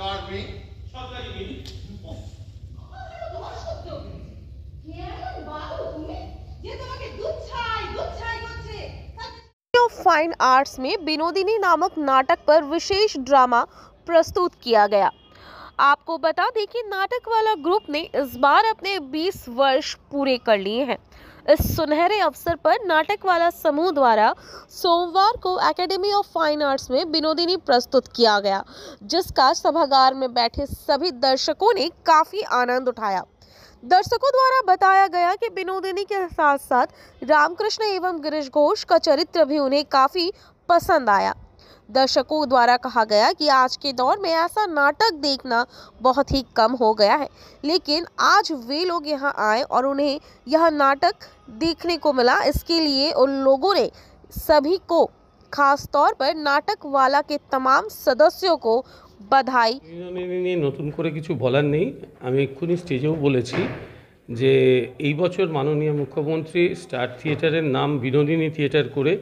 সরকার নেই। সরকারি নেই। फाइन आर्ट्स में विनोदिनी नामक नाटक पर विशेष ड्रामा प्रस्तुत किया गया। आपको बता दें कि नाटक वाला ग्रुप ने इस बार अपने 20 वर्ष पूरे कर लिए हैं। इस सुनहरे अवसर पर नाटक वाला समूह द्वारा सोमवार को एकेडमी ऑफ फाइन आर्ट्स में विनोदिनी प्रस्तुत किया गया, जिसका सभागार में बैठे सभी दर्शकों ने काफी आनंद उठाया। दर्शकों द्वारा बताया गया कि विनोदिनी के साथ साथ रामकृष्ण एवं गिरीश घोष का चरित्र भी उन्हें काफी पसंद आया। दर्शकों द्वारा कहा गया कि आज के दौर में ऐसा नाटक देखना बहुत ही कम हो गया है, लेकिन आज वे लोग यहाँ आए और उन्हें यह नाटक देखने को मिला। इसके लिए उन लोगों ने सभी को, खास तौर पर नाटक वाला के तमाम सदस्यों को बधाई। নতুন করে কিছু বলার নেই। আমি এক্ষুনি স্টেজেও বলেছি যে এই বছর মাননীয় মুখ্যমন্ত্রী স্টার থিয়েটারের নাম বিনোদিনী থিয়েটার করে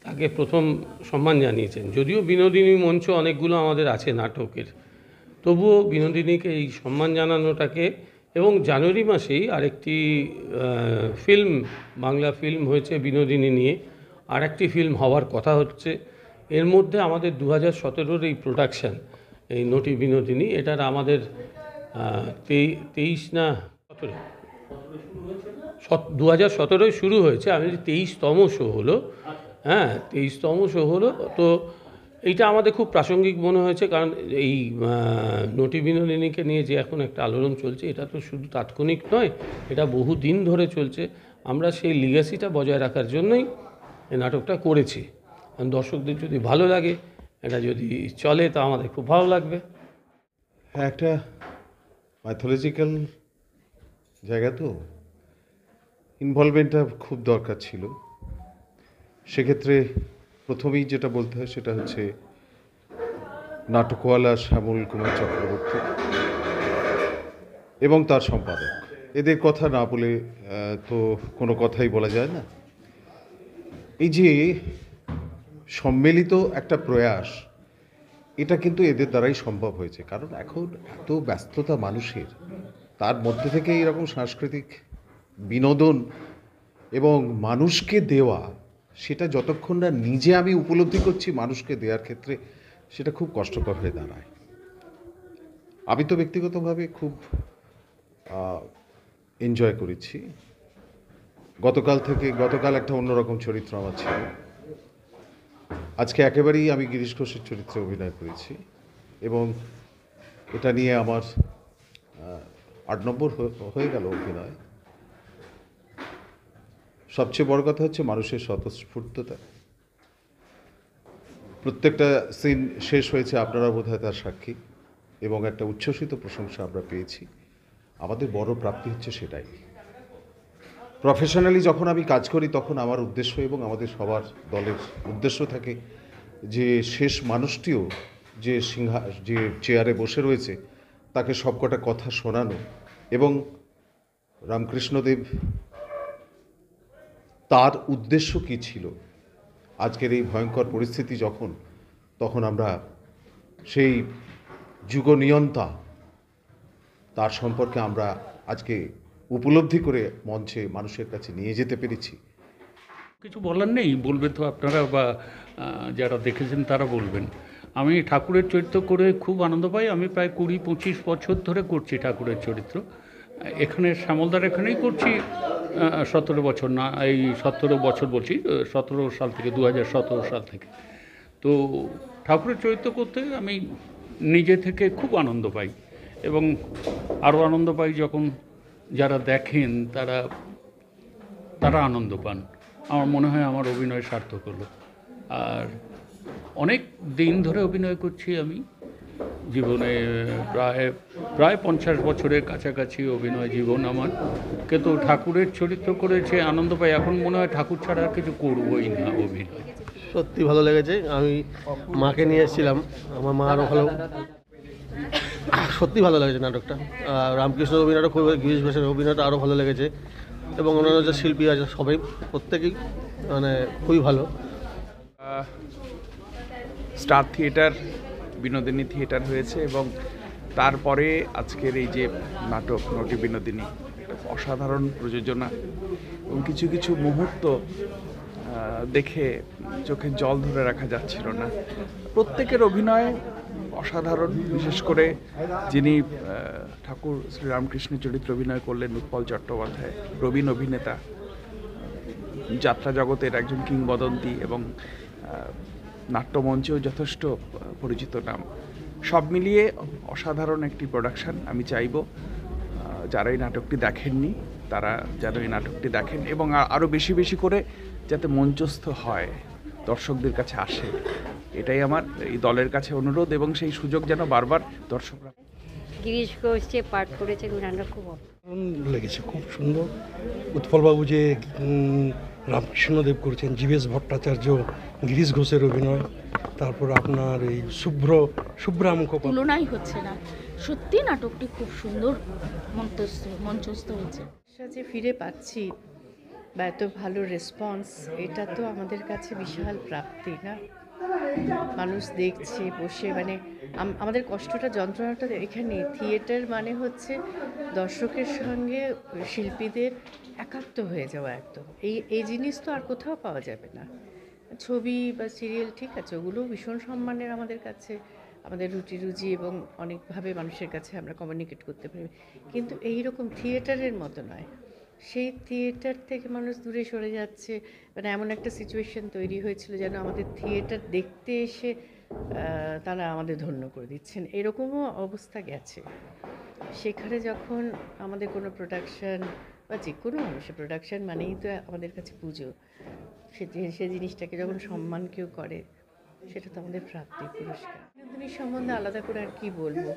তাকে প্রথম সম্মান জানিয়েছেন। যদিও বিনোদিনী মঞ্চ অনেকগুলো আমাদের আছে নাটকের, তবুও বিনোদিনীকে এই সম্মান জানানোটাকে, এবং জানুয়ারি মাসেই আরেকটি ফিল্ম, বাংলা ফিল্ম হয়েছে বিনোদিনী নিয়ে, আরেকটি ফিল্ম হওয়ার কথা হচ্ছে। এর মধ্যে আমাদের 2017 এই প্রোডাকশান, এই নটি বিনোদিনী, এটার আমাদের 23 না 2017 শুরু হয়েছে। আমি 23তম শো হলো। হ্যাঁ, 23তম শো হলো। তো এইটা আমাদের খুব প্রাসঙ্গিক মনে হয়েছে, কারণ এই নটি বিনোদিনীকে নিয়ে যে এখন একটা আলোড়ন চলছে, এটা তো শুধু তাৎক্ষণিক নয়, এটা বহু দিন ধরে চলছে। আমরা সেই লিগ্যাসিটা বজায় রাখার জন্যই এই নাটকটা করেছি। দর্শকদের যদি ভালো লাগে, এটা যদি চলে, তা আমাদের খুব ভালো লাগবে। হ্যাঁ, একটা মাইথোলজিক্যাল জায়গা, তো ইনভলভমেন্টটা খুব দরকার ছিল। সেক্ষেত্রে প্রথমেই যেটা বলতে হয় সেটা হচ্ছে নাটকওয়ালা শ্যামল কুমার চক্রবর্তী এবং তার সম্পাদক, এদের কথা না বলে তো কোনো কথাই বলা যায় না। এই যে সম্মিলিত একটা প্রয়াস, এটা কিন্তু এদের দ্বারাই সম্ভব হয়েছে। কারণ এখন এত ব্যস্ততা মানুষের, তার মধ্যে থেকে এরকম সাংস্কৃতিক বিনোদন এবং মানুষকে দেওয়া, সেটা যতক্ষণ না নিজে আমি উপলব্ধি করছি মানুষকে দেওয়ার ক্ষেত্রে, সেটা খুব কষ্টকর হয়ে দাঁড়ায়। আমি তো ব্যক্তিগতভাবে খুব এনজয় করেছি। গতকাল একটা অন্যরকম চরিত্র আমার ছিল, আজকে একেবারেই আমি গিরিশ ঘোষের চরিত্রে অভিনয় করেছি, এবং এটা নিয়ে আমার 8 নম্বর হয়ে গেল অভিনয়। সবচেয়ে বড় কথা হচ্ছে মানুষের স্বতঃস্ফূর্ততা। প্রত্যেকটা সিন শেষ হয়েছে, আপনারা বোধহয় তার সাক্ষী, এবং একটা উচ্ছ্বসিত প্রশংসা আমরা পেয়েছি। আমাদের বড় প্রাপ্তি হচ্ছে সেটাই। প্রফেশনালি যখন আমি কাজ করি, তখন আমার উদ্দেশ্য এবং আমাদের সবার দলের উদ্দেশ্য থাকে যে শেষ মানুষটিও যে চেয়ারে বসে রয়েছে, তাকে সবকটা কথা শোনানো। এবং রামকৃষ্ণদেব, তার উদ্দেশ্য কী ছিল আজকের এই ভয়ঙ্কর পরিস্থিতি তখন আমরা সেই যুগনিয়ন্তা, তার সম্পর্কে আমরা আজকে উপলব্ধি করে মঞ্চে মানুষের কাছে নিয়ে যেতে পেরেছি। কিছু বলার নেই, বলবে তো আপনারা, বা যারা দেখেছেন তারা বলবেন। আমি ঠাকুরের চরিত্র করে খুব আনন্দ পাই। আমি প্রায় 20-25 বছর ধরে করছি ঠাকুরের চরিত্র। এখানে শ্যামলদার এখানেই করছি 17 বছর, না এই 17 বছর বলছি, 17 সাল থেকে, 2017 সাল থেকে। তো ঠাকুরের চরিত্র করতে আমি নিজে থেকে খুব আনন্দ পাই, এবং আরও আনন্দ পাই যখন যারা দেখেন তারা আনন্দ পান। আমার মনে হয় আমার অভিনয় সার্থক হলো। আর অনেক দিন ধরে অভিনয় করছি আমি, জীবনে প্রায় 50 বছরের কাছাকাছি অভিনয় জীবন আমার। কিন্তু ঠাকুরের চরিত্র করেছে আনন্দ পাই। এখন মনে হয় ঠাকুর ছাড়া আর কিছু করবই না অভিনয়। সত্যি ভালো লেগেছে। আমি মাকে নিয়ে এসেছিলাম, আমার মা আরও ভালো, সত্যি ভালো লেগেছে নাটকটা। রামকৃষ্ণের অভিনয়টা খুব, গিরিশ ঘোষের অভিনয়টা আরও ভালো লেগেছে, এবং অন্যান্য যে শিল্পী আছে সবাই প্রত্যেকেই খুবই ভালো। স্টার থিয়েটার বিনোদিনী থিয়েটার হয়েছে এবং তারপরে আজকের এই যে নাটক নটি বিনোদিনী, একটা অসাধারণ প্রযোজনা এবং কিছু কিছু মুহূর্ত দেখে চোখে জল ধরে রাখা যাচ্ছিল না। প্রত্যেকের অভিনয় অসাধারণ, বিশেষ করে যিনি ঠাকুর শ্রীরামকৃষ্ণের চরিত্রে অভিনয় করলেন উৎপল চট্টোপাধ্যায়, প্রবীণ অভিনেতা, যাত্রা জগতের একজন কিংবদন্তি এবং নাট্যমঞ্চেও যথেষ্ট পরিচিত নাম। সব মিলিয়ে অসাধারণ একটি প্রোডাকশন। আমি চাইব যারা এই নাটকটি দেখেননি তারা যেন এই নাটকটি দেখেন এবং আরও বেশি বেশি করে যাতে মঞ্চস্থ হয়, দর্শকদের কাছে আসে, এটাই আমার এই দলের কাছে অনুরোধ এবং সেই সুযোগ যেন বারবার দর্শকরা। গিরিশ ঘোষ যে পাঠ করেছেন গানটা খুব দারুণ লেগেছে, খুব সুন্দর। উৎপলবাবু যে রামকৃষ্ণদেব করেছেন, জীবেশ ভট্টাচার্য, গিরিশ ঘোষের অভিনয়, তারপর আপনার এই শুভ্রা মুখোপাধ্যায়, তুলনাই হচ্ছে না। সত্যি নাটকটি খুব সুন্দর মঞ্চস্থ হয়েছে। যে ফিরে পাচ্ছি বা এত ভালো রেসপন্স, এটা তো আমাদের কাছে বিশাল প্রাপ্তি না? মানুষ দেখছে বসে, মানে আমাদের কষ্টটা, যন্ত্রণাটা এখানে। থিয়েটার মানে হচ্ছে দর্শকের সঙ্গে শিল্পীদের একাত্ম হয়ে যাওয়া একদম। এই জিনিস তো আর কোথাও পাওয়া যাবে না। ছবি বা সিরিয়াল ঠিক আছে, ওগুলো ভীষণ সম্মানের আমাদের কাছে, আমাদের রুজি এবং অনেকভাবে মানুষের কাছে আমরা কমিউনিকেট করতে পারি, কিন্তু এই রকম থিয়েটারের মতো নয়। সেই থিয়েটার থেকে মানুষ দূরে সরে যাচ্ছে, মানে এমন একটা সিচুয়েশন তৈরি হয়েছিল যেন আমাদের থিয়েটার দেখতে এসে তারা আমাদের ধন্য করে দিচ্ছেন, এরকমও অবস্থা গেছে। সেখানে যখন আমাদের কোনো প্রোডাকশান বা যে কোনো মানুষের প্রোডাকশান মানেই তো আমাদের কাছে পুজো, সে জিনিসটাকে যখন সম্মান কেউ করে, সেটা তো আমাদের প্রাপ্তি, পুরস্কার। বিনোদিনীর সম্বন্ধে আলাদা করে আর কি বলবো,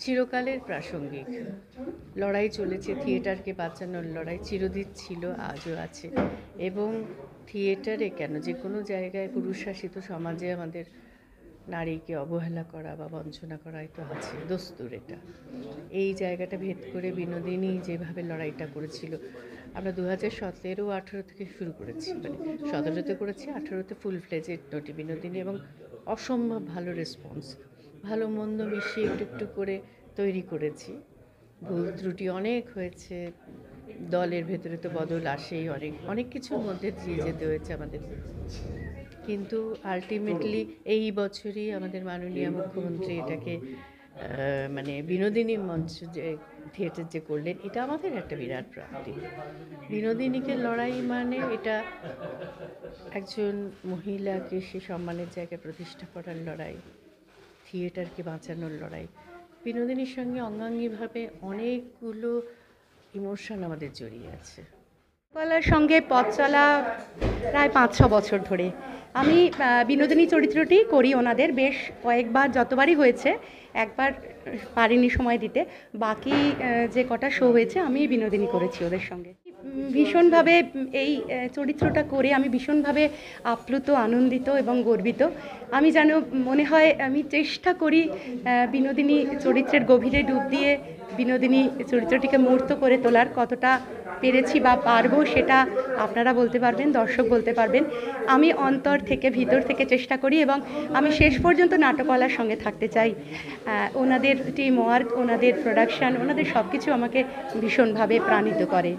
চিরকালের প্রাসঙ্গিক লড়াই চলেছে, থিয়েটারকে বাঁচানোর লড়াই চিরদিন ছিল, আজও আছে। এবং থিয়েটারে কেন, যে কোনো জায়গায় পুরুষশাসিত সমাজে আমাদের নারীকে অবহেলা করা বা বঞ্চনা করাই তো আছে, দস্তুর এটা। এই জায়গাটা ভেদ করে বিনোদিনী যেভাবে লড়াইটা করেছিল, আমরা 2017-18 থেকে শুরু করেছি, মানে 17-তে করেছি, 18-তে ফুল ফ্লেজেড নটি বিনোদিনী, এবং অসম্ভব ভালো রেসপন্স, ভালো মন্দ মিশিয়ে একটু একটু করে তৈরি করেছি। ভুল ত্রুটি অনেক হয়েছে, দলের ভেতরে তো বদল আসেই, অনেক কিছুর মধ্যে দিয়ে যেতে হয়েছে আমাদের, কিন্তু আলটিমেটলি এই বছরই আমাদের মাননীয় মুখ্যমন্ত্রী এটাকে মানে বিনোদিনী মঞ্চ যে থিয়েটার যে করলেন, এটা আমাদের একটা বিরাট প্রাপ্তি। বিনোদিনীকে লড়াই মানে এটা একজন মহিলাকে সে সম্মানের জায়গায় প্রতিষ্ঠা করার লড়াই, থিয়েটারকে বাঁচানোর লড়াই। বিনোদিনীর সঙ্গে অঙ্গাঙ্গিভাবে অনেকগুলো ইমোশন আমাদের জড়িয়ে আছে। কলার সঙ্গে পথ চলা প্রায় 5-6 বছর ধরে। আমি বিনোদিনী চরিত্রটি করি ওনাদের বেশ কয়েকবার, যতবারই হয়েছে, একবার পারিনি সময় দিতে, বাকি যে কটা শো হয়েছে আমি বিনোদিনী করেছি ওদের সঙ্গে। ভীষণভাবে এই চরিত্রটা করে আমি ভীষণভাবে আপ্লুত, আনন্দিত এবং গর্বিত। আমি যেন মনে হয় আমি চেষ্টা করি বিনোদিনী চরিত্রের গভীরে ডুব দিয়ে বিনোদিনী চরিত্রটিকে মূর্ত করে তোলার, কতটা পেরেছি বা পারবো সেটা আপনারা বলতে পারবেন, দর্শক বলতে পারবেন। আমি অন্তর থেকে, ভিতর থেকে চেষ্টা করি এবং আমি শেষ পর্যন্ত নাটকওয়ালার সঙ্গে থাকতে চাই। ওনাদের টিম ওয়ার্ক, ওনাদের প্রোডাকশান, ওনাদের সব কিছু আমাকে ভীষণভাবে প্রাণিত করে।